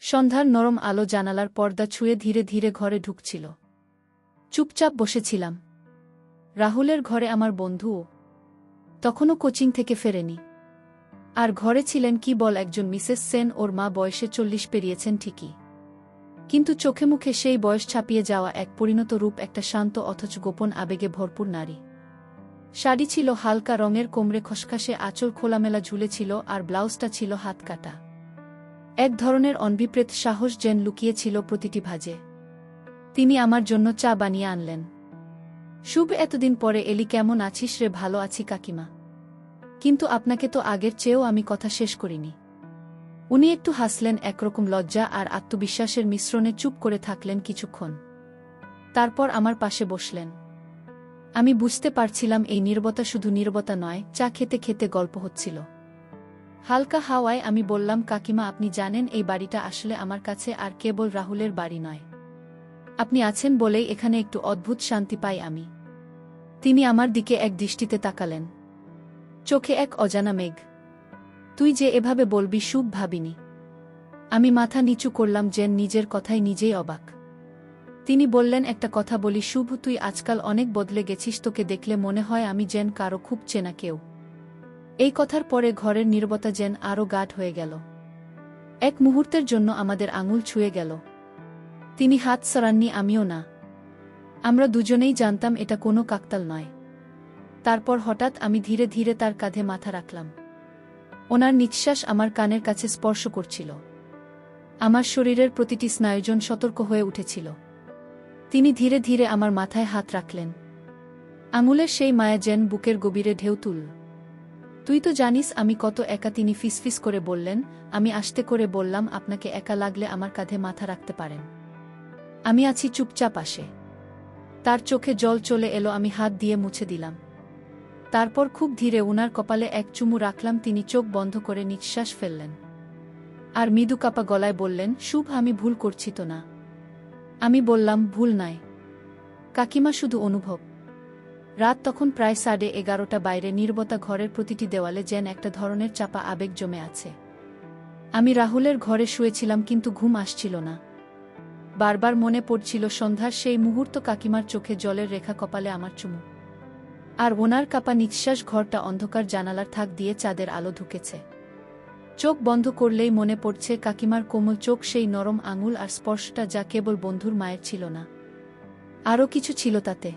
সন্ধ্যার নরম আলো জানালার পর্দা ছুঁয়ে ধীরে ধীরে ঘরে ঢুকছিল। চুপচাপ বসেছিলাম। রাহুলের ঘরে আমার বন্ধুও তখনও কোচিং থেকে ফেরেনি। আর ঘরে ছিলেন কি বল একজন মিসেস সেন। ওর মা বয়সে 40 পেরিয়েছেন ঠিকই, কিন্তু চোখে মুখে সেই বয়স ছাপিয়ে যাওয়া এক পরিণত রূপ, একটা শান্ত অথচ গোপন আবেগে ভরপুর নারী। শাড়ি ছিল হালকা রঙের, কোমরে খসখসে আঁচল খোলামেলা ঝুলেছিল, আর ব্লাউজটা ছিল হাত কাটা। এক ধরনের অনভিপ্রেত সাহস যেন লুকিয়েছিল প্রতিটি ভাঁজে। তিনি আমার জন্য চা বানিয়ে আনলেন। শুভ, এতদিন পরে এলি, কেমন আছিস রে? ভালো আছি কাকিমা, কিন্তু আপনাকে তো আগের চেয়েও আমি কথা শেষ করিনি। উনি একটু হাসলেন, একরকম লজ্জা আর আত্মবিশ্বাসের মিশ্রণে চুপ করে থাকলেন কিছুক্ষণ। তারপর আমার পাশে বসলেন। আমি বুঝতে পারছিলাম এই নীরবতা শুধু নীরবতা নয়, চা খেতে খেতে গল্প হচ্ছিল। হালকা হাওয়ায় আমি বললাম, কাকিমা আপনি জানেন এই বাড়িটা আসলে আমার কাছে আর কেবল রাহুলের বাড়ি নয়। আপনি আছেন বলেই এখানে একটু অদ্ভুত শান্তি পাই আমি। তিনি আমার দিকে এক দৃষ্টিতে তাকালেন, চোখে এক অজানা মেঘ। তুই যে এভাবে বলবি শুভ, ভাবিনি। আমি মাথা নিচু করলাম, যেন নিজের কথায় নিজেই অবাক। তিনি বললেন, একটা কথা বলি শুভ, তুই আজকাল অনেক বদলে গেছিস। তোকে দেখলে মনে হয় আমি যেন কারো খুব চেনা কেউ। এই কথার পরে ঘরের নীরবতা যেন আরও গাঢ় হয়ে গেল। এক মুহূর্তের জন্য আমাদের আঙুল ছুঁয়ে গেল। তিনি হাত সরাননি, আমিও না। আমরা দুজনেই জানতাম এটা কোনো কাকতাল নয়। তারপর হঠাৎ আমি ধীরে ধীরে তার কাঁধে মাথা রাখলাম। ওনার নিঃশ্বাস আমার কানের কাছে স্পর্শ করছিল। আমার শরীরের প্রতিটি স্নায়ুজন সতর্ক হয়ে উঠেছিল। তিনি ধীরে ধীরে আমার মাথায় হাত রাখলেন। আঙুলের সেই মায়া যেন বুকের গভীরে ঢেউ তুলল। তুই তো জানিস আমি কত একা। তিনি ফিসফিস করে বললেন। আমি আস্তে করে বললাম, আপনাকে একা লাগলে আমার কাঁধে মাথা রাখতে পারেন। আমি আছি চুপচাপ পাশে। তার চোখে জল চলে এলো, আমি হাত দিয়ে মুছে দিলাম। তারপর খুব ধীরে উনার কপালে এক চুমু রাখলাম। তিনি চোখ বন্ধ করে নিঃশ্বাস ফেললেন, আর মৃদু কাপা গলায় বললেন, শুভ আমি ভুল করছি তো না? আমি বললাম, ভুল নয় কাকিমা, শুধু অনুভব। রাত তখন প্রায় 11:30। বাইরে নীরবতা, ঘরের প্রতিটি দেওয়ালে যেন একটা ধরনের চাপা আবেগ জমে আছে। আমি রাহুলের ঘরে শুয়েছিলাম, কিন্তু ঘুম আসছিল না। বারবার মনে পড়ছিল সন্ধ্যার সেই মুহূর্ত, কাকিমার চোখে জলের রেখা, কপালে আমার চুমু, আর ওনার কাপা নিঃশ্বাস। ঘরটা অন্ধকার, জানালার থাক দিয়ে চাঁদের আলো ঢুকেছে। চোখ বন্ধ করলেই মনে পড়ছে কাকিমার কোমল চোখ, সেই নরম আঙুল আর স্পর্শটা যা কেবল বন্ধুর মায়ের ছিল না, আরও কিছু ছিল তাতে।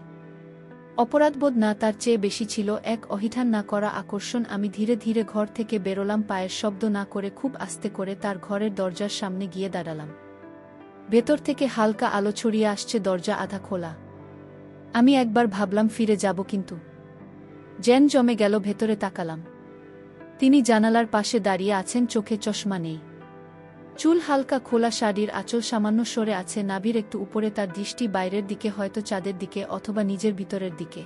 অপরাধবোধ না, তার চেয়ে বেশি ছিল এক অহিঠান না করা আকর্ষণ। আমি ধীরে ধীরে ঘর থেকে বেরোলাম, পায়ের শব্দ না করে, খুব আস্তে করে তার ঘরের দরজার সামনে গিয়ে দাঁড়ালাম। ভেতর থেকে হালকা আলো ছড়িয়ে আসছে, দরজা আধা খোলা। আমি একবার ভাবলাম ফিরে যাব, কিন্তু যেন জমে গেল। ভেতরে তাকালাম। তিনি জানালার পাশে দাঁড়িয়ে আছেন, চোখে চশমা নেই, চুল হালকা খোলা, শাড়ির আঁচল সামান্য সরে আছে নাভির একটু উপরে। তার দৃষ্টি বাইরের দিকে, হয়তো চাঁদের দিকে অথবা নিজের ভিতরের দিকে।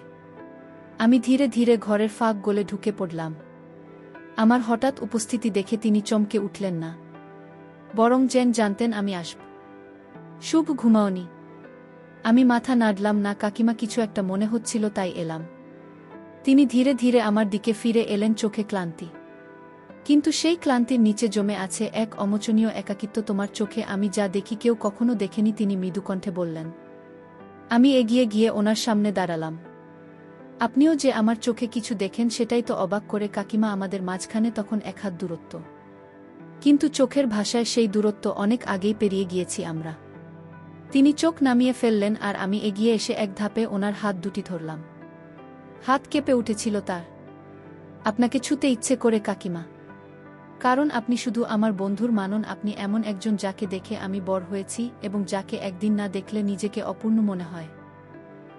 আমি ধীরে ধীরে ঘরের ফাঁক গলে ঢুকে পড়লাম। আমার হঠাৎ উপস্থিতি দেখে তিনি চমকে উঠলেন না, বরং যেন জানতেন আমি আসব। শুভ, ঘুমাওনি? আমি মাথা নাড়লাম, না কাকিমা, কিছু একটা মনে হচ্ছিল তাই এলাম। তিনি ধীরে ধীরে আমার দিকে ফিরে এলেন, চোখে ক্লান্তি, কিন্তু সেই ক্লান্তির নিচে জমে আছে এক অমোচনীয় একাকিত্ব। তোমার চোখে আমি যা দেখি কেউ কখনো দেখেনি, তিনি মৃদুকণ্ঠে বললেন। আমি এগিয়ে গিয়ে ওনার সামনে দাঁড়ালাম। আপনিও যে আমার চোখে কিছু দেখেন সেটাই তো অবাক করে কাকিমা। আমাদের মাঝখানে তখন এক হাত দূরত্ব, কিন্তু চোখের ভাষায় সেই দূরত্ব অনেক আগেই পেরিয়ে গিয়েছি আমরা। তিনি চোখ নামিয়ে ফেললেন, আর আমি এগিয়ে এসে এক ধাপে ওনার হাত দুটি ধরলাম। হাত কেঁপে উঠেছিল তার। আপনাকে ছুতে ইচ্ছে করে কাকিমা, কারণ আপনি শুধু আমার বন্ধুর মানন, আপনি এমন একজন যাকে দেখে আমি বড় হয়েছি, এবং যাকে একদিন না দেখলে নিজেকে অপূর্ণ মনে হয়।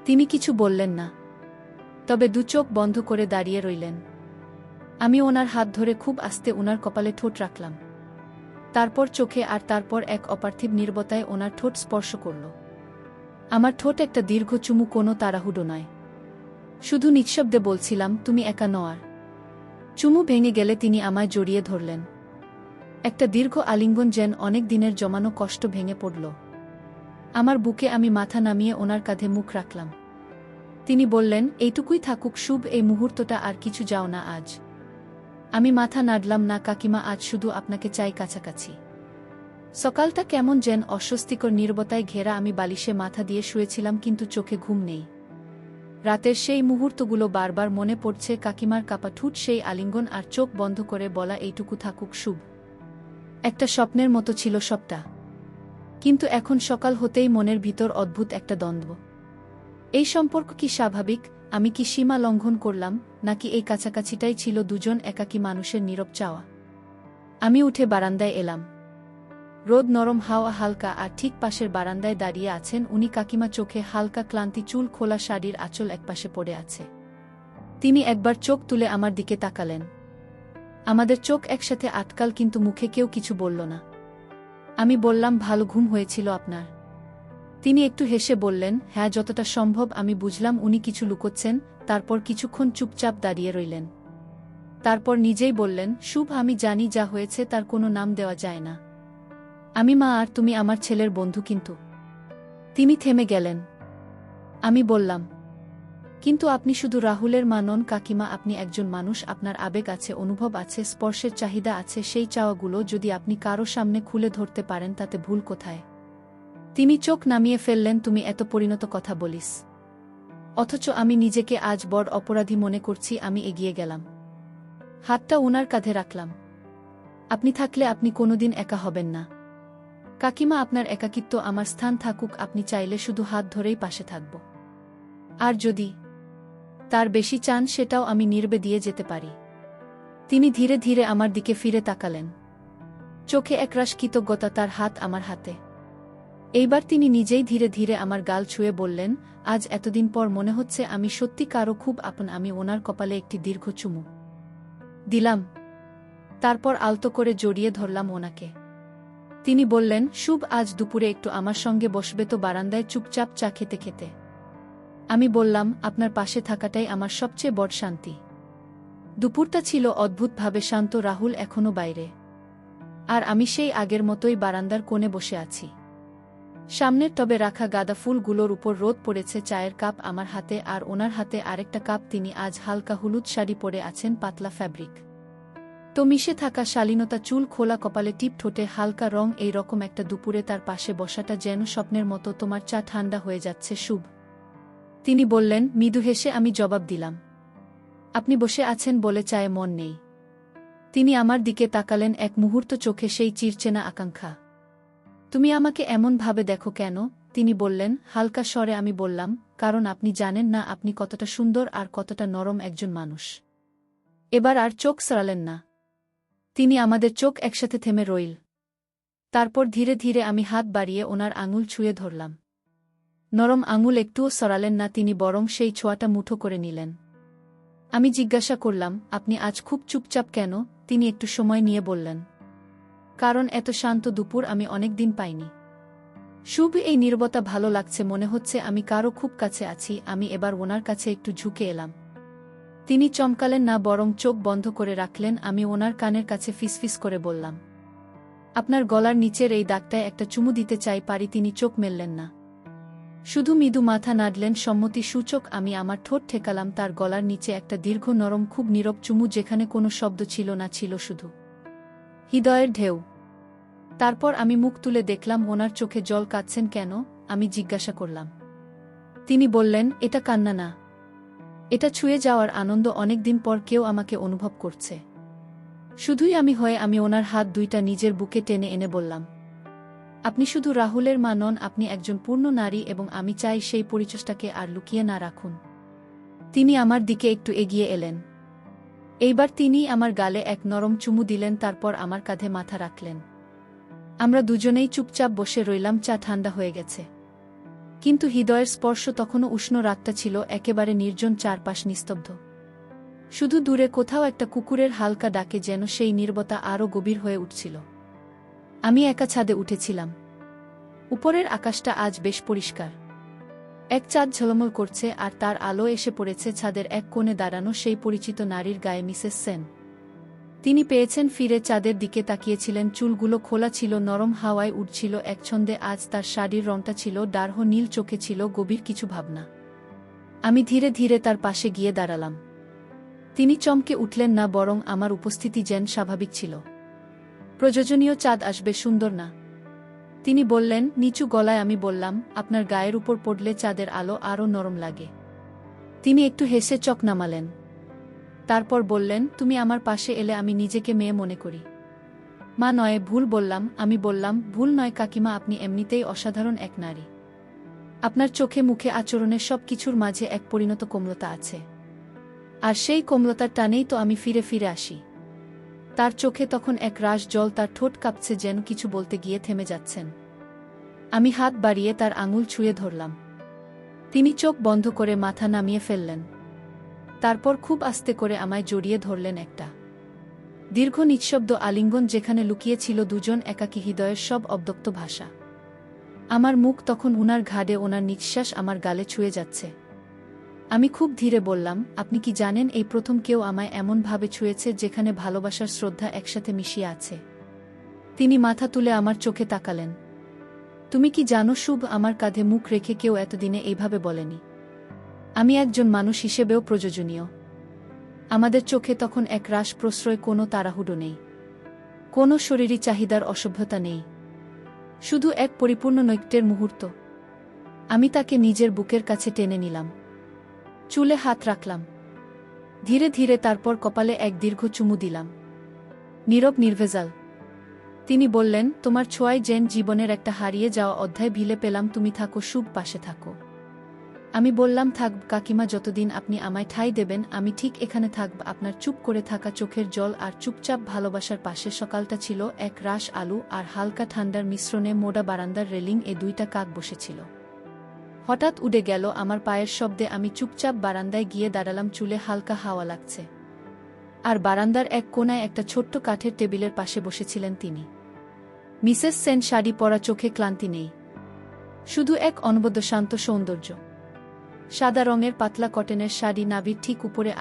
তিনি কিছু বললেন না, তবে দু চোখ বন্ধ করে দাঁড়িয়ে রইলেন। আমি ওনার হাত ধরে খুব আস্তে ওনার কপালে ঠোঁট রাখলাম, তারপর চোখে, আর তারপর এক অপার্থিব নীরবতায় ওনার ঠোঁট স্পর্শ করল। আমার ঠোঁট একটা দীর্ঘ চুমু, কোনো তাড়াহুড়ো নয়, শুধু নিঃশব্দে বলছিলাম, তুমি একা নও। আর চুমু ভেঙে গেলে তিনি আমায় জড়িয়ে ধরলেন। একটা দীর্ঘ আলিঙ্গন, যেন অনেক দিনের জমানো কষ্ট ভেঙে পড়ল আমার বুকে। আমি মাথা নামিয়ে ওনার কাঁধে মুখ রাখলাম। তিনি বললেন, এইটুকুই থাকুক শুভ, এই মুহূর্তটা, আর কিছু যাও না আজ। আমি মাথা নাড়লাম, না কাকিমা, আজ শুধু আপনাকে চাই কাছাকাছি। সকালটা কেমন যেন অস্বস্তিকর নীরবতায় ঘেরা। আমি বালিশে মাথা দিয়ে শুয়েছিলাম, কিন্তু চোখে ঘুম নেই। রাতের সেই মুহূর্তগুলো বারবার মনে পড়ছে, কাকিমার কাপা ঠোঁট, সেই আলিঙ্গন, আর চোখ বন্ধ করে বলা, এইটুকু থাকুক শুভ। একটা স্বপ্নের মতো ছিল সবটা। কিন্তু এখন সকাল হতেই মনের ভিতর অদ্ভুত একটা দ্বন্দ্ব। এই সম্পর্ক কি স্বাভাবিক? আমি কি সীমা লঙ্ঘন করলাম, নাকি এই কাছাকাছিটাই ছিল দুজন একাকী মানুষের নীরব চাওয়া? আমি উঠে বারান্দায় এলাম। রোদ নরম, হাওয়া হালকা, আর ঠিক পাশের বারান্দায় দাঁড়িয়ে আছেন উনি, কাকিমা। চোখে হালকা ক্লান্তি, চুল খোলা, শাড়ির আঁচল একপাশে পড়ে আছে। তিনি একবার চোখ তুলে আমার দিকে তাকালেন। আমাদের চোখ একসাথে আটকাল, কিন্তু মুখে কেউ কিছু বলল না। আমি বললাম, ভালো ঘুম হয়েছিল আপনার? তিনি একটু হেসে বললেন, হ্যাঁ, যতটা সম্ভব। আমি বুঝলাম উনি কিছু লুকোচ্ছেন। তারপর কিছুক্ষণ চুপচাপ দাঁড়িয়ে রইলেন। তারপর নিজেই বললেন, শুভ, আমি জানি যা হয়েছে তার কোনো নাম দেওয়া যায় না। আমি মা, আর তুমি আমার ছেলের বন্ধু। কিন্তু তিনি থেমে গেলেন। আমি বললাম, কিন্তু আপনি শুধু রাহুলের মা নন কাকিমা, আপনি একজন মানুষ। আপনার আবেগ আছে, অনুভব আছে, স্পর্শের চাহিদা আছে। সেই চাওয়াগুলো যদি আপনি কারো সামনে খুলে ধরতে পারেন, তাতে ভুল কোথায়? তিনি চোখ নামিয়ে ফেললেন। তুমি এত পরিণত কথা বলিস, অথচ আমি নিজেকে আজ বড় অপরাধী মনে করছি। আমি এগিয়ে গেলাম, হাতটা ওনার কাঁধে রাখলাম। আপনি থাকলে আপনি কোনোদিন একা হবেন না কাকিমা। আপনার একাকিত্ব আমার স্থান থাকুক। আপনি চাইলে শুধু হাত ধরেই পাশে থাকব। আর যদি তার বেশি চান, সেটাও আমি নির্বে দিয়ে যেতে পারি। তিনি ধীরে ধীরে আমার দিকে ফিরে তাকালেন, চোখে একরাশ কৃতজ্ঞতা। তার হাত আমার হাতে। এইবার তিনি নিজেই ধীরে ধীরে আমার গাল ছুঁয়ে বললেন, আজ এতদিন পর মনে হচ্ছে আমি সত্যি কারো খুব আপন। আমি ওনার কপালে একটি দীর্ঘ চুমু দিলাম, তারপর আলতো করে জড়িয়ে ধরলাম ওনাকে। তিনি বললেন, শুভ, আজ দুপুরে একটু আমার সঙ্গে বসবে তো, বারান্দায় চুপচাপ চা খেতে খেতে? আমি বললাম, আপনার পাশে থাকাটাই আমার সবচেয়ে বড় শান্তি। দুপুরটা ছিল অদ্ভুতভাবে শান্ত। রাহুল এখনো বাইরে, আর আমি সেই আগের মতোই বারান্দার কোণে বসে আছি। সামনের টবে রাখা গাঁদা ফুলগুলোর উপর রোদ পড়েছে। চায়ের কাপ আমার হাতে, আর ওনার হাতে আরেকটা কাপ। তিনি আজ হালকা হলুদ শাড়ি পরে আছেন, পাতলা ফ্যাব্রিক তো মিশে থাকা শালীনতা, চুল খোলা, কপালে টিপ, ঠোঁটে হালকা রং। এই রকম একটা দুপুরে তার পাশে বসাটা যেন স্বপ্নের মতো। তোমার চা ঠান্ডা হয়ে যাচ্ছে শুভ, তিনি বললেন মৃদু হেসে। আমি জবাব দিলাম, আপনি বসে আছেন বলে চায়ে মন নেই। তিনি আমার দিকে তাকালেন এক মুহূর্ত, চোখে সেই চিরচেনা আকাঙ্ক্ষা। তুমি আমাকে এমন ভাবে দেখো কেন? তিনি বললেন হালকা স্বরে। আমি বললাম, কারণ আপনি জানেন না আপনি কতটা সুন্দর আর কতটা নরম একজন মানুষ। এবার আর চোখ সরালেন না। তিনি আমাদের চোখ একসাথে থেমে রইল। তারপর ধীরে ধীরে আমি হাত বাড়িয়ে ওনার আঙুল ছুঁয়ে ধরলাম। নরম আঙুল একটুও সরালেন না তিনি, বরং সেই ছোঁয়াটা মুঠো করে নিলেন। আমি জিজ্ঞাসা করলাম, আপনি আজ খুব চুপচাপ কেন? তিনি একটু সময় নিয়ে বললেন, কারণ এত শান্ত দুপুর আমি অনেক দিন পাইনি। শুভ, এই নীরবতা ভালো লাগছে। মনে হচ্ছে আমি কারো খুব কাছে আছি। আমি এবার ওনার কাছে একটু ঝুঁকে এলাম। তিনি চমকালেন না, বরং চোখ বন্ধ করে রাখলেন। আমি ওনার কানের কাছে ফিসফিস করে বললাম, আপনার গলার নিচের এই দাগটায় একটা চুমু দিতে চাই, পারি? তিনি চোখ মেললেন না, শুধু মৃদু মাথা নাড়লেন সম্মতি সূচক। আমি আমার ঠোঁট ঠেকালাম তার গলার নিচে, একটা দীর্ঘ, নরম, খুব নীরব চুমু, যেখানে কোনো শব্দ ছিল না, ছিল শুধু হৃদয়ের ঢেউ। তারপর আমি মুখ তুলে দেখলাম ওনার চোখে জল। কাঁদছেন কেন? আমি জিজ্ঞাসা করলাম। তিনি বললেন, এটা কান্না না, এটা ছুঁয়ে যাওয়ার আনন্দ। অনেকদিন পর কেউ আমাকে অনুভব করছে। শুধুই আমি হয়ে। আমি ওনার হাত দুইটা নিজের বুকে টেনে এনে বললাম, আপনি শুধু রাহুলের মা নন, আপনি একজন পূর্ণ নারী, এবং আমি চাই সেই পরিচয়টাকে আর লুকিয়ে না রাখুন। তিনি আমার দিকে একটু এগিয়ে এলেন। এইবার তিনি আমার গালে এক নরম চুমু দিলেন, তারপর আমার কাঁধে মাথা রাখলেন। আমরা দুজনেই চুপচাপ বসে রইলাম। চা ঠান্ডা হয়ে গেছে, কিন্তু হৃদয়ের স্পর্শ তখনও উষ্ণ। রাতটা ছিল একেবারে নির্জন, চারপাশ নিস্তব্ধ। শুধু দূরে কোথাও একটা কুকুরের হালকা ডাকে যেন সেই নীরবতা আরও গভীর হয়ে উঠছিল। আমি একা ছাদে উঠেছিলাম। উপরের আকাশটা আজ বেশ পরিষ্কার। এক চাঁদ ঝলমল করছে, আর তার আলো এসে পড়েছে ছাদের এক কোণে দাঁড়ানো সেই পরিচিত নারীর গায়ে, মিসেস সেন। তিনি পেয়েছেন ফিরে, চাঁদের দিকে তাকিয়েছিলেন। চুলগুলো খোলা ছিল, নরম হাওয়ায় উড়ছিল একছন্দে। আজ তার শাড়ির রংটা ছিল দারুণ নীল, চোখে ছিল গভীর কিছু ভাবনা। আমি ধীরে ধীরে তার পাশে গিয়ে দাঁড়ালাম। তিনি চমকে উঠলেন না, বরং আমার উপস্থিতি যেন স্বাভাবিক ছিল। প্রয়োজনীয় চাঁদ আসবে, সুন্দর না? তিনি বললেন নিচু গলায়। আমি বললাম, আপনার গায়ের উপর পড়লে চাঁদের আলো আরও নরম লাগে। তিনি একটু হেসে চোখ নামালেন। তারপর বললেন, তুমি আমার পাশে এলে আমি নিজেকে মেয়ে মনে করি। মা নয়, ভুল বললাম। আমি বললাম, ভুল নয় কাকিমা, আপনি এমনিতেই অসাধারণ এক নারী। আপনার চোখে মুখে আচরণে সব কিছুর মাঝে এক পরিণত কোমলতা আছে। আর সেই কোমলতার টানেই তো আমি ফিরে ফিরে আসি। তার চোখে তখন এক রাশ জল, তার ঠোঁট কাঁপছে, যেন কিছু বলতে গিয়ে থেমে যাচ্ছেন। আমি হাত বাড়িয়ে তার আঙুল ছুঁয়ে ধরলাম। তিনি চোখ বন্ধ করে মাথা নামিয়ে ফেললেন। তারপর খুব আস্তে করে আমায় জড়িয়ে ধরলেন। একটা দীর্ঘ নিঃশব্দ আলিঙ্গন, যেখানে লুকিয়ে ছিল দুজন একাকী হৃদয়ের সব অব্যক্ত ভাষা। আমার মুখ তখন উনার ঘাড়ে, ওনার নিঃশ্বাস আমার গালে ছুঁয়ে যাচ্ছে। আমি খুব ধীরে বললাম, আপনি কি জানেন, এই প্রথম কেউ আমায় এমনভাবে ছুঁয়েছে যেখানে ভালোবাসার শ্রদ্ধা একসাথে মিশিয়ে আছে। তিনি মাথা তুলে আমার চোখে তাকালেন। তুমি কি জানো শুভ, আমার কাঁধে মুখ রেখে কেউ এতদিনে এইভাবে বলেনি। আমি একজন মানুষ হিসেবেও প্রয়োজনীয়। আমাদের চোখে তখন এক রাশ প্রশ্রয়, কোনো তাড়াহুড়ো নেই, কোনো শরীরী চাহিদার অসভ্যতা নেই, শুধু এক পরিপূর্ণ নৈকট্যের মুহূর্ত। আমি তাকে নিজের বুকের কাছে টেনে নিলাম, চুলে হাত রাখলাম ধীরে ধীরে, তারপর কপালে এক দীর্ঘ চুমু দিলাম। নীরব, নির্ভেজাল। তিনি বললেন, তোমার ছোঁয়ায় যেন জীবনের একটা হারিয়ে যাওয়া অধ্যায় ভিলে পেলাম। তুমি থাকো শুভ, পাশে থাকো। আমি বললাম, থাকব কাকিমা, যতদিন আপনি আমায় ঠাঁই দেবেন আমি ঠিক এখানে থাকব। আপনার চুপ করে থাকা চোখের জল আর চুপচাপ ভালোবাসার পাশে সকালটা ছিল এক রাশ আলো আর হালকা ঠান্ডার মিশ্রণে মোড়া বারান্দার রেলিং এ দুইটা কাক বসেছিল। হঠাৎ উড়ে গেল আমার পায়ের শব্দে। আমি চুপচাপ বারান্দায় গিয়ে দাঁড়ালাম। চুলে হালকা হাওয়া লাগছে, আর বারান্দার এক কোণায় একটা ছোট্ট কাঠের টেবিলের পাশে বসেছিলেন তিনি। মিসেস সেন, শাড়ি পরা, চোখে ক্লান্তি নেই, শুধু এক অনবদ্য শান্ত সৌন্দর্য। সাদা রঙের পাতলা কটনের শাড়ি, নাভির ঠিক উপরে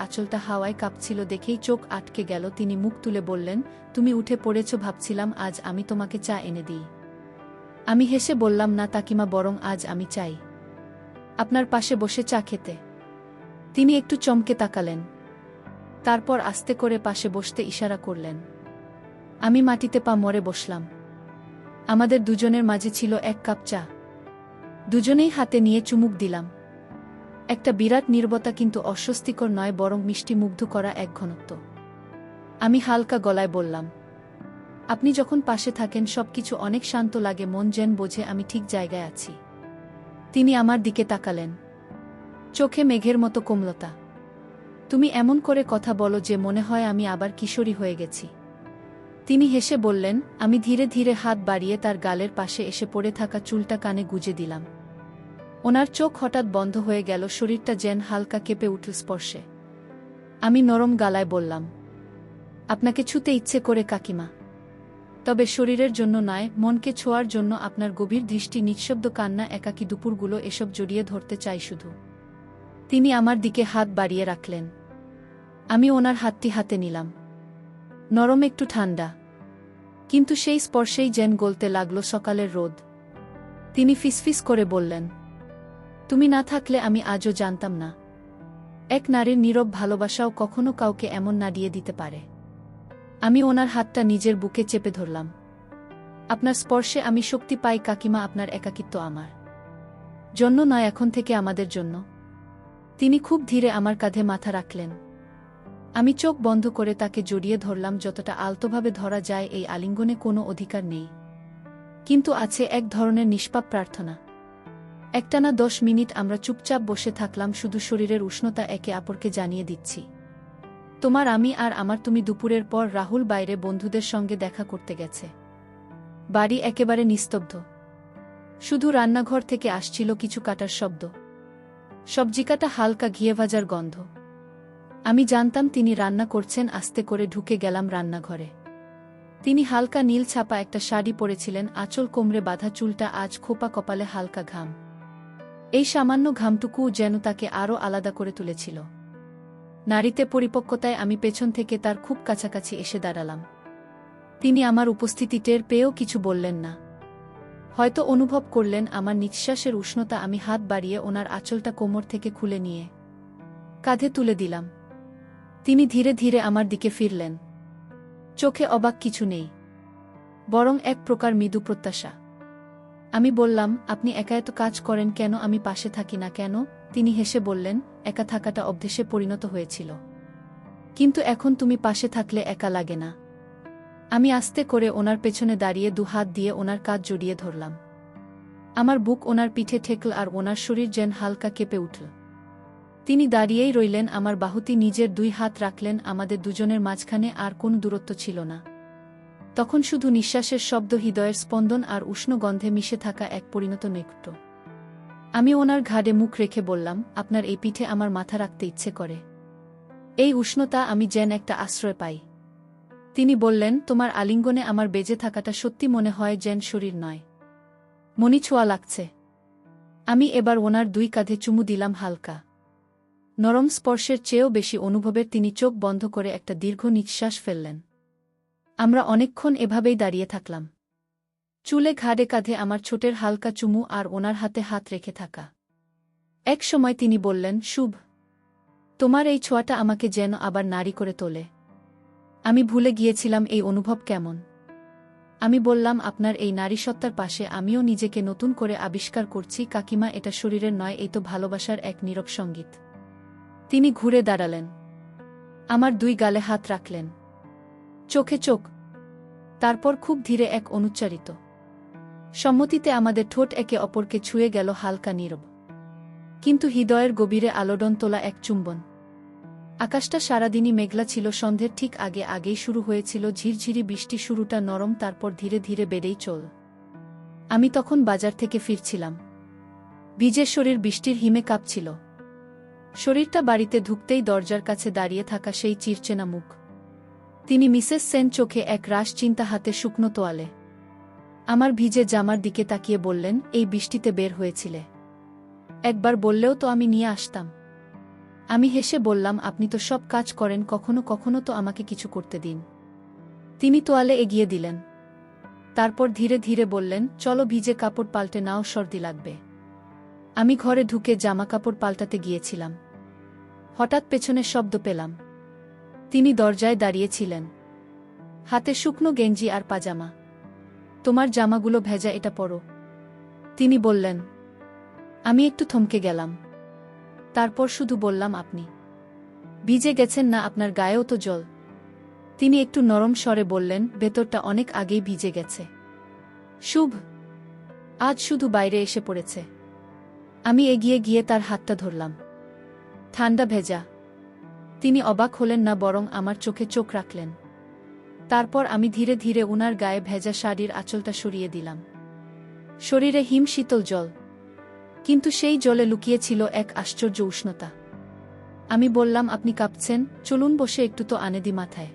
আঁচলটা হাওয়ায় কাঁপছিল দেখেই চোখ আটকে গেল। তিনি মুখ তুলে বললেন, তুমি উঠে পড়েছ, ভাবছিলাম আজ আমি তোমাকে চা এনে দিই। আমি হেসে বললাম, না কাকিমা, বরং আজ আমি চাই আপনার পাশে বসে চা খেতে। তিনি একটু চমকে তাকালেন, তারপর আস্তে করে পাশে বসতে ইশারা করলেন। আমি মাটিতে পা মরে বসলাম। আমাদের দুজনের মাঝে ছিল এক কাপ চা। দুজনেই হাতে নিয়ে চুমুক দিলাম। একটা বিরাট নীরবতা, কিন্তু অস্বস্তিকর নয়, বরং মিষ্টি, মুগ্ধ করা এক ঘনত্ব। আমি হালকা গলায় বললাম, আপনি যখন পাশে থাকেন সবকিছু অনেক শান্ত লাগে, মন যেন বোঝে আমি ঠিক জায়গায় আছি। তিনি আমার দিকে তাকালেন, চোখে মেঘের মতো কোমলতা। তুমি এমন করে কথা বলো যে মনে হয় আমি আবার কিশোরী হয়ে গেছি। তিনি হেসে বললেন। আমি ধীরে ধীরে হাত বাড়িয়ে তার গালের পাশে এসে পড়ে থাকা চুলটা কানে গুজে দিলাম। ওনার চোখ হঠাৎ বন্ধ হয়ে গেল, শরীরটা যেন হালকা কেঁপে উঠল স্পর্শে। আমি নরম গলায় বললাম, আপনাকে ছুতে ইচ্ছে করে কাকিমা, তবে শরীরের জন্য নয়, মনকে ছোঁয়ার জন্য। আপনার গভীর দৃষ্টি, নিঃশব্দ কান্না, একাকী দুপুরগুলো, এসব জড়িয়ে ধরতে চাই শুধু। তিনি আমার দিকে হাত বাড়িয়ে রাখলেন। আমি ওনার হাতটি হাতে নিলাম, নরম, একটু ঠান্ডা, কিন্তু সেই স্পর্শেই যেন গলতে লাগলো সকালের রোদ। তিনি ফিসফিস করে বললেন, তুমি না থাকলে আমি আজও জানতাম না এক নারীর নীরব ভালোবাসাও কখনো কাউকে এমন নাড়িয়ে দিতে পারে। আমি ওনার হাতটা নিজের বুকে চেপে ধরলাম। আপনার স্পর্শে আমি শক্তি পাই কাকিমা, আপনার একাকিত্ব আমার জন্য নয়, এখন থেকে আমাদের জন্য। তিনি খুব ধীরে আমার কাঁধে মাথা রাখলেন। আমি চোখ বন্ধ করে তাকে জড়িয়ে ধরলাম, যতটা আলতোভাবে ধরা যায়। এই আলিঙ্গনে কোনো অধিকার নেই, কিন্তু আছে এক ধরনের নিষ্পাপ প্রার্থনা। একটানা 10 মিনিট আমরা চুপচাপ বসে থাকলাম, শুধু শরীরের উষ্ণতা একে অপরকে জানিয়ে দিচ্ছি, তোমার আমি আর আমার তুমি। দুপুরের পর রাহুল বাইরে বন্ধুদের সঙ্গে দেখা করতে গেছে। বাড়ি একেবারে নিস্তব্ধ, শুধু রান্নাঘর থেকে আসছিল কিছু কাটার শব্দ, সবজি কাটা, হালকা ঘিয়ে ভাজার গন্ধ। আমি জানতাম তিনি রান্না করছেন। আস্তে করে ঢুকে গেলাম রান্নাঘরে। তিনি হালকা নীল ছাপা একটা শাড়ি পরেছিলেন, আঁচল কোমরে বাঁধা, চুলটা আজ খোপা, কপালে হালকা ঘাম। এই সামান্য ঘামটুকুও যেন তাকে আরও আলাদা করে তুলেছিল। নারীতে পরিপক্কতায় আমি পেছন থেকে তার খুব কাছাকাছি এসে দাঁড়ালাম। তিনি আমার উপস্থিতি টের পেয়েও কিছু বললেন না, হয়তো অনুভব করলেন আমার নিঃশ্বাসের উষ্ণতা। আমি হাত বাড়িয়ে ওনার আঁচলটা কোমর থেকে খুলে নিয়ে কাঁধে তুলে দিলাম। তিনি ধীরে ধীরে আমার দিকে ফিরলেন, চোখে অবাক কিছু নেই, বরং এক প্রকার মৃদু প্রত্যাশা। আমি বললাম, আপনি একা এত কাজ করেন কেন, আমি পাশে থাকি না কেন? তিনি হেসে বললেন, একা থাকাটা অভ্যেসে পরিণত হয়েছিল। কিন্তু এখন তুমি পাশে থাকলে একা লাগে না। আমি আস্তে করে ওনার পেছনে দাঁড়িয়ে দুহাত দিয়ে ওনার কাঁধ জড়িয়ে ধরলাম। আমার বুক ওনার পিঠে ঠেকল আর ওনার শরীর যেন হালকা কেঁপে উঠল। তিনি দাঁড়িয়েই রইলেন, আমার বাহুতে নিজের দুই হাত রাখলেন, আমাদের দুজনের মাঝখানে আর কোনো দূরত্ব ছিল না। তখন শুধু নিঃশ্বাসের শব্দ, হৃদয়ের স্পন্দন আর উষ্ণ গন্ধে মিশে থাকা এক পরিণত নৈকট্য। আমি ওনার ঘাড়ে মুখ রেখে বললাম, আপনার এই পিঠে আমার মাথা রাখতে ইচ্ছে করে। এই উষ্ণতা আমি যেন একটা আশ্রয় পাই। তিনি বললেন, তোমার আলিঙ্গনে আমার বেজে থাকাটা সত্যি মনে হয় যেন শরীর নয়, মনি ছোঁয়া লাগছে। আমি এবার ওনার দুই কাঁধে চুমু দিলাম, হালকা নরম স্পর্শের চেয়েও বেশি অনুভবের। তিনি চোখ বন্ধ করে একটা দীর্ঘ নিঃশ্বাস ফেললেন। আমরা অনেকক্ষণ এভাবেই দাঁড়িয়ে থাকলাম, চুলে ঘাড়ে কাঁধে আমার ছোটের হালকা চুমু আর ওনার হাতে হাত রেখে থাকা। এক সময় তিনি বললেন, শুভ, তোমার এই ছোঁয়াটা আমাকে যেন আবার নারী করে তোলে। আমি ভুলে গিয়েছিলাম এই অনুভব কেমন। আমি বললাম, আপনার এই নারীসত্তার পাশে আমিও নিজেকে নতুন করে আবিষ্কার করছি কাকিমা, এটা শরীরের নয়, এই তো ভালোবাসার এক নীরব সঙ্গীত। তিনি ঘুরে দাঁড়ালেন, আমার দুই গালে হাত রাখলেন, চোখে চোখ। তারপর খুব ধীরে এক অনুচ্চারিত সম্মতিতে আমাদের ঠোঁট একে অপরকে ছুঁয়ে গেল, হালকা নীরব কিন্তু হৃদয়ের গভীরে আলোড়ন তোলা এক চুম্বন। আকাশটা সারাদিনই মেঘলা ছিল, সন্ধ্যের ঠিক আগেই শুরু হয়েছিল ঝিরঝিরি বৃষ্টি। শুরুটা নরম, তারপর ধীরে ধীরে বেড়েই চল। আমি তখন বাজার থেকে ফিরছিলাম, ভিজে শরীর বৃষ্টির হিমে কাঁপছিল। শরীরটা বাড়িতে ঢুকতেই দরজার কাছে দাঁড়িয়ে থাকা সেই চিরচেনা মুখ। তিনি মিসেস সেন, চোখে এক রাশ চিন্তা, হাতে শুকনো তোয়ালে। আমার ভিজে জামার দিকে তাকিয়ে বললেন, এই বৃষ্টিতে বের হয়েছিলে? একবার বললেও তো আমি নিয়ে আসতাম। আমি হেসে বললাম, আপনি তো সব কাজ করেন, কখনো কখনো তো আমাকে কিছু করতে দিন। তিনি তোয়ালে এগিয়ে দিলেন, তারপর ধীরে ধীরে বললেন, চলো ভিজে কাপড় পাল্টে নাও, সর্দি লাগবে। আমি ঘরে ঢুকে জামা কাপড় পাল্টাতে গিয়েছিলাম, হঠাৎ পেছনে শব্দ পেলাম। তিনি দরজায় দাঁড়িয়েছিলেন, হাতে শুকনো গেঞ্জি আর পাজামা। তোমার জামাগুলো ভেজা, এটা পরো, তিনি বললেন। আমি একটু থমকে গেলাম, তারপর শুধু বললাম, আপনি ভিজে গেছেন না? আপনার গায়েও তো জল। তিনি একটু নরম স্বরে বললেন, ভেতরটা অনেক আগেই ভিজে গেছে শুভ, আজ শুধু বাইরে এসে পড়েছে। আমি এগিয়ে গিয়ে তার হাতটা ধরলাম, ঠান্ডা ভেজা। তিনি অবাক হলেন না, বরং আমার চোখে চোখ রাখলেন। তারপর আমি ধীরে ধীরে উনার গায়ে ভেজা শাড়ির আঁচলটা সরিয়ে দিলাম। শরীরে হিম শীতল জল, কিন্তু সেই জলে লুকিয়েছিল এক আশ্চর্য উষ্ণতা। আমি বললাম, আপনি কাঁপছেন, চলুন বসে একটু তো আনে দি মাথায়।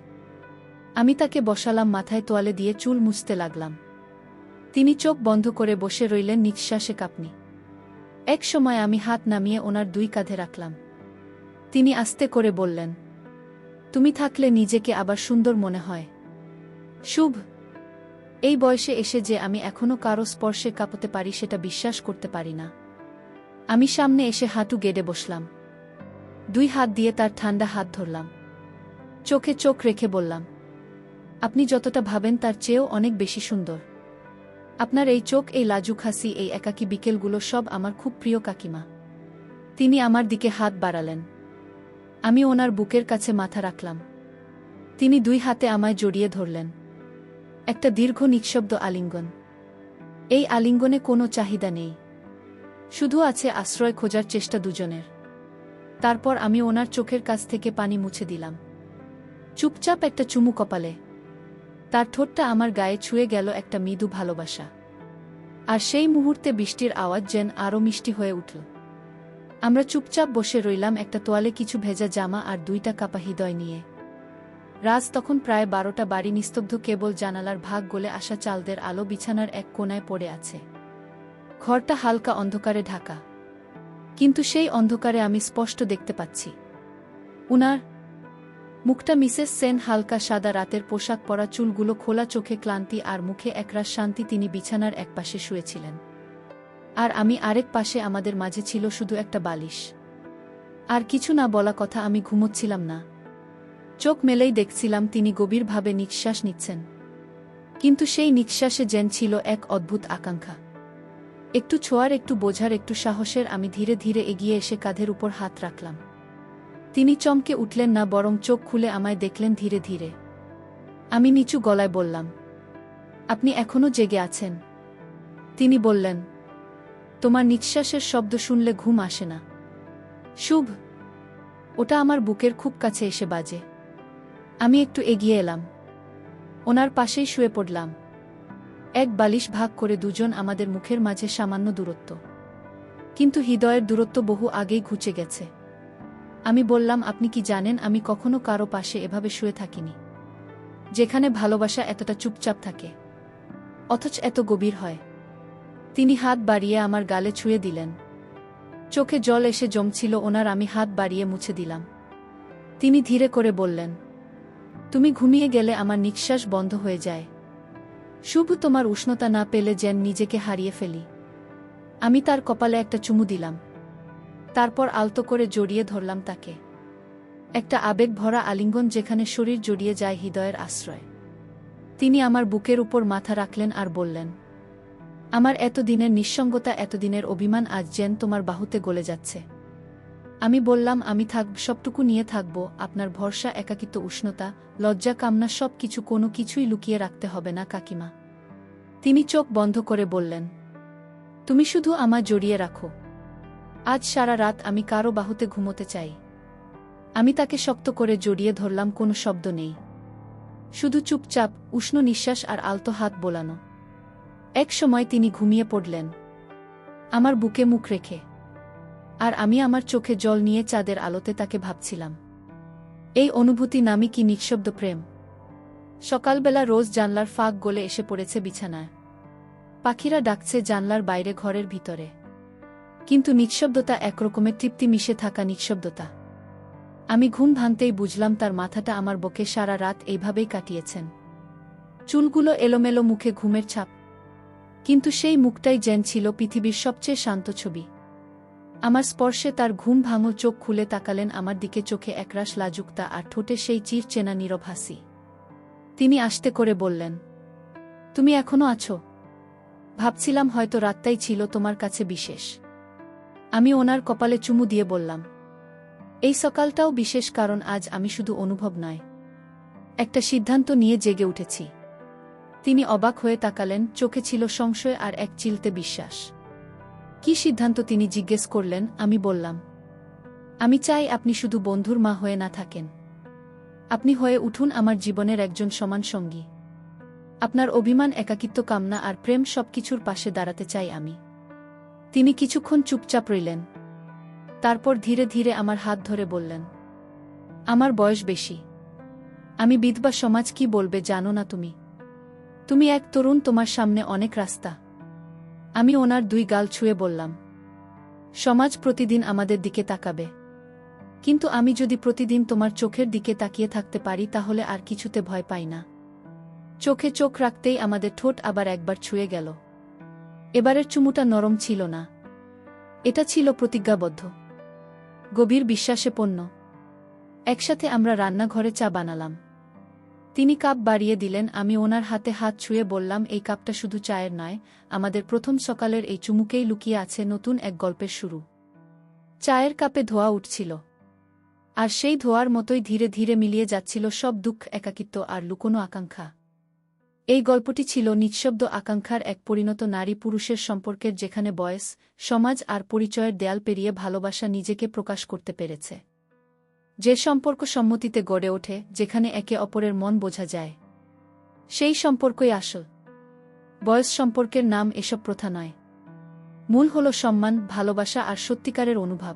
আমি তাকে বসালাম, মাথায় তোয়ালে দিয়ে চুল মুছতে লাগলাম। তিনি চোখ বন্ধ করে বসে রইলেন, নিঃশ্বাসে কাঁপনি। এক সময় আমি হাত নামিয়ে ওনার দুই কাঁধে রাখলাম। তিনি আস্তে করে বললেন, তুমি থাকলে নিজেকে আবার সুন্দর মনে হয় শুভ। এই বয়সে এসে যে আমি এখনো কারো স্পর্শে কাঁপতে পারি, সেটা বিশ্বাস করতে পারি না। আমি সামনে এসে হাঁটু গেড়ে বসলাম, দুই হাত দিয়ে তার ঠান্ডা হাত ধরলাম, চোখে চোখ রেখে বললাম, আপনি যতটা ভাবেন তার চেয়েও অনেক বেশি সুন্দর। আপনার এই চোখ, এই লাজুক হাসি, এই একাকী বিকেলগুলো সব আমার খুব প্রিয় কাকিমা। তিনি আমার দিকে হাত বাড়ালেন, আমি ওনার বুকের কাছে মাথা রাখলাম। তিনি দুই হাতে আমায় জড়িয়ে ধরলেন, একটা দীর্ঘ নিঃশব্দ আলিঙ্গন। এই আলিঙ্গনে কোনো চাহিদা নেই, শুধু আছে আশ্রয় খোঁজার চেষ্টা দুজনের। তারপর আমি ওনার চোখের কাছ থেকে পানি মুছে দিলাম, চুপচাপ একটা চুমু কপালে। তার ঠোঁটটা আমার গায়ে ছুঁয়ে গেল, একটা মৃদু ভালোবাসা। আর সেই মুহূর্তে বৃষ্টির আওয়াজ যেন আরও মিষ্টি হয়ে উঠল। আমরা চুপচাপ বসে রইলাম, একটা তোয়ালে, কিছু ভেজা জামা আর দুইটা কাপা হৃদয় নিয়ে। রাত তখন প্রায় 12টা, বাড়ি নিস্তব্ধ, কেবল জানালার ভাগ গলে আসা চালদের আলো বিছানার এক কোণায় পড়ে আছে। ঘরটা হালকা অন্ধকারে ঢাকা, কিন্তু সেই অন্ধকারে আমি স্পষ্ট দেখতে পাচ্ছি উনার মুখটা। মিসেস সেন, হালকা সাদা রাতের পোশাক পরা, চুলগুলো খোলা, চোখে ক্লান্তি আর মুখে একরাশ শান্তি। তিনি বিছানার এক পাশে শুয়েছিলেন, আর আমি আরেক পাশে। আমাদের মাঝে ছিল শুধু একটা বালিশ আর কিছু না বলা কথা। আমি ঘুমোচ্ছিলাম না, চোখ মেলেই দেখছিলাম তিনি গভীরভাবে নিঃশ্বাস নিচ্ছেন, কিন্তু সেই নিঃশ্বাসে যেন ছিল এক অদ্ভুত আকাঙ্ক্ষা। একটু ছোঁয়ার, একটু বোঝার, একটু সাহসের। আমি ধীরে ধীরে এগিয়ে এসে কাঁধের উপর হাত রাখলাম। তিনি চমকে উঠলেন না, বরং চোখ খুলে আমায় দেখলেন ধীরে ধীরে। আমি নিচু গলায় বললাম, আপনি এখনো জেগে আছেন? তিনি বললেন, তোমার নিঃশ্বাসের শব্দ শুনলে ঘুম আসে না শুভ? ওটা আমার বুকের খুব কাছে এসে বাজে। আমি একটু এগিয়ে এলাম, ওনার পাশেই শুয়ে পড়লাম। এক বালিশ ভাগ করে দুজন, আমাদের মুখের মাঝে সামান্য দূরত্ব, কিন্তু হৃদয়ের দূরত্ব বহু আগেই ঘুচে গেছে। আমি বললাম, আপনি কি জানেন, আমি কখনো কারো পাশে এভাবে শুয়ে থাকিনি, যেখানে ভালোবাসা এতটা চুপচাপ থাকে অথচ এত গভীর হয়। তিনি হাত বাড়িয়ে আমার গালে ছুঁয়ে দিলেন। চোখে জল এসে জমছিল ওনার। আমি হাত বাড়িয়ে মুছে দিলাম। তিনি ধীরে করে বললেন, তুমি ঘুমিয়ে গেলে আমার নিঃশ্বাস বন্ধ হয়ে যায় শুভ, তোমার উষ্ণতা না পেলে যেন নিজেকে হারিয়ে ফেলি। আমি তার কপালে একটা চুমু দিলাম, তারপর আলতো করে জড়িয়ে ধরলাম তাকে। একটা আবেগ ভরা আলিঙ্গন, যেখানে শরীর জড়িয়ে যায় হৃদয়ের আশ্রয়। তিনি আমার বুকের উপর মাথা রাখলেন আর বললেন, আমার এতদিনের নিঃসঙ্গতা, এতদিনের অভিমান আজ যেন তোমার বাহুতে গলে যাচ্ছে। আমি বললাম, আমি থাকব, সবটুকু নিয়ে থাকব, আপনার ভরসা, একাকিত্ব, উষ্ণতা, লজ্জা, কামনা, সব কিছু। কোনো কিছুই লুকিয়ে রাখতে হবে না কাকিমা। তিনি চোখ বন্ধ করে বললেন, তুমি শুধু আমায় জড়িয়ে রাখো। আজ সারা রাত আমি কারো বাহুতে ঘুমোতে চাই। আমি তাকে শক্ত করে জড়িয়ে ধরলাম। কোনো শব্দ নেই, শুধু চুপচাপ উষ্ণ নিঃশ্বাস আর আলতো হাত বোলানো। এক সময় তিনি ঘুমিয়ে পড়লেন, আমার বুকে মুখ রেখে। আর আমি আমার চোখে জল নিয়ে চাঁদের আলোতে তাকে ভাবছিলাম। এই অনুভূতি নামই কি নিঃশব্দ প্রেম। সকালবেলা রোজ জানলার ফাঁক গলে এসে পড়েছে বিছানায়। পাখিরা ডাকছে জানলার বাইরে, ঘরের ভিতরে। কিন্তু নিঃশব্দতা, একরকমের তৃপ্তি মিশে থাকা নিঃশব্দতা। আমি ঘুম ভাঙতেই বুঝলাম তার মাথাটা আমার বুকে সারা রাত এইভাবেই কাটিয়েছেন। চুলগুলো এলোমেলো, মুখে ঘুমের ছাপ, কিন্তু সেই মুখটাই যেন ছিল পৃথিবীর সবচেয়ে শান্ত ছবি। আমার স্পর্শে তার ঘুম ভাঙল। চোখ খুলে তাকালেন আমার দিকে, চোখে একরাশ লাজুকতা আর ঠোঁটে সেই চির চেনা নীরব হাসি। তিনি আস্তে করে বললেন, তুমি এখনো আছো? ভাবছিলাম হয়তো রাতটাই ছিল তোমার কাছে বিশেষ। আমি ওনার কপালে চুমু দিয়ে বললাম, এই সকালটাও বিশেষ, কারণ আজ আমি শুধু অনুভব নয়, একটা সিদ্ধান্ত নিয়ে জেগে উঠেছি। তিনি অবাক হয়ে তাকালেন, চোখে ছিল সংশয় আর এক চিলতে বিশ্বাস। কি সিদ্ধান্ত? তিনি জিজ্ঞেস করলেন। আমি বললাম, আমি চাই আপনি শুধু বন্ধুর মা হয়ে না থাকেন, আপনি হয়ে উঠুন আমার জীবনের একজন সমান সঙ্গী। আপনার অভিমান, একাকিত্ব, কামনা আর প্রেম, সবকিছুর পাশে দাঁড়াতে চাই আমি। তিনি কিছুক্ষণ চুপচাপ রইলেন, তারপর ধীরে ধীরে আমার হাত ধরে বললেন, আমার বয়স বেশি, আমি বিধবা, সমাজ কি বলবে জানো না তুমি। তুমি এক তরুণ, তোমার সামনে অনেক রাস্তা। আমি ওনার দুই গাল ছুঁয়ে বললাম, সমাজ প্রতিদিন আমাদের দিকে তাকাবে, কিন্তু আমি যদি প্রতিদিন তোমার চোখের দিকে তাকিয়ে থাকতে পারি, তাহলে আর কিছুতে ভয় পাই না। চোখে চোখ রাখতেই আমাদের ঠোঁট আবার একবার ছুঁয়ে গেল। এবারের চুমুটা নরম ছিল না, এটা ছিল প্রতিজ্ঞাবদ্ধ, গভীর বিশ্বাসে পূর্ণ। একসাথে আমরা রান্নাঘরে চা বানালাম। তিনি কাপ বাড়িয়ে দিলেন। আমি ওনার হাতে হাত ছুঁয়ে বললাম, এই কাপটা শুধু চায়ের নয়, আমাদের প্রথম সকালের এই চুমুকেই লুকিয়ে আছে নতুন এক গল্পের শুরু। চায়ের কাপে ধোঁয়া উঠছিল, আর সেই ধোঁয়ার মতোই ধীরে ধীরে মিলিয়ে যাচ্ছিল সব দুঃখ, একাকিত্ব আর লুকোনো আকাঙ্ক্ষা। এই গল্পটি ছিল নিঃশব্দ আকাঙ্ক্ষার এক পরিণত নারী পুরুষের সম্পর্কের, যেখানে বয়স, সমাজ আর পরিচয়ের দেয়াল পেরিয়ে ভালোবাসা নিজেকে প্রকাশ করতে পেরেছে। যে সম্পর্ক সম্মতিতে গড়ে ওঠে, যেখানে একে অপরের মন বোঝা যায়, সেই সম্পর্কই আসল। বয়স সম্পর্কের নাম এসব প্রথা নয়, মূল হল সম্মান, ভালোবাসা আর সত্যিকারের অনুভব।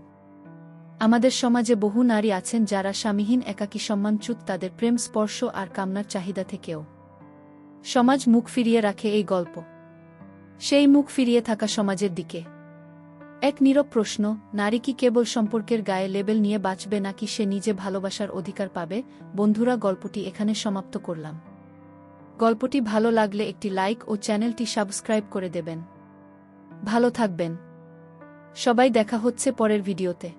আমাদের সমাজে বহু নারী আছেন যারা স্বামীহীন, একাকী, সম্মানচ্যুত, তাদের প্রেম, স্পর্শ আর কামনার চাহিদা থেকেও সমাজ মুখ ফিরিয়ে রাখে। এই গল্প সেই মুখ ফিরিয়ে থাকা সমাজের দিকে। এক নীরব প্রশ্ন, নারী কি কেবল সম্পর্কের গায়ে লেবেল নিয়ে বাঁচবে, নাকি সে নিজে ভালোবাসার অধিকার পাবে? বন্ধুরা, গল্পটি এখানে সমাপ্ত করলাম। গল্পটি ভালো লাগলে একটি লাইক ও চ্যানেলটি সাবস্ক্রাইব করে দেবেন। ভালো থাকবেন সবাই, দেখা হচ্ছে পরের ভিডিওতে।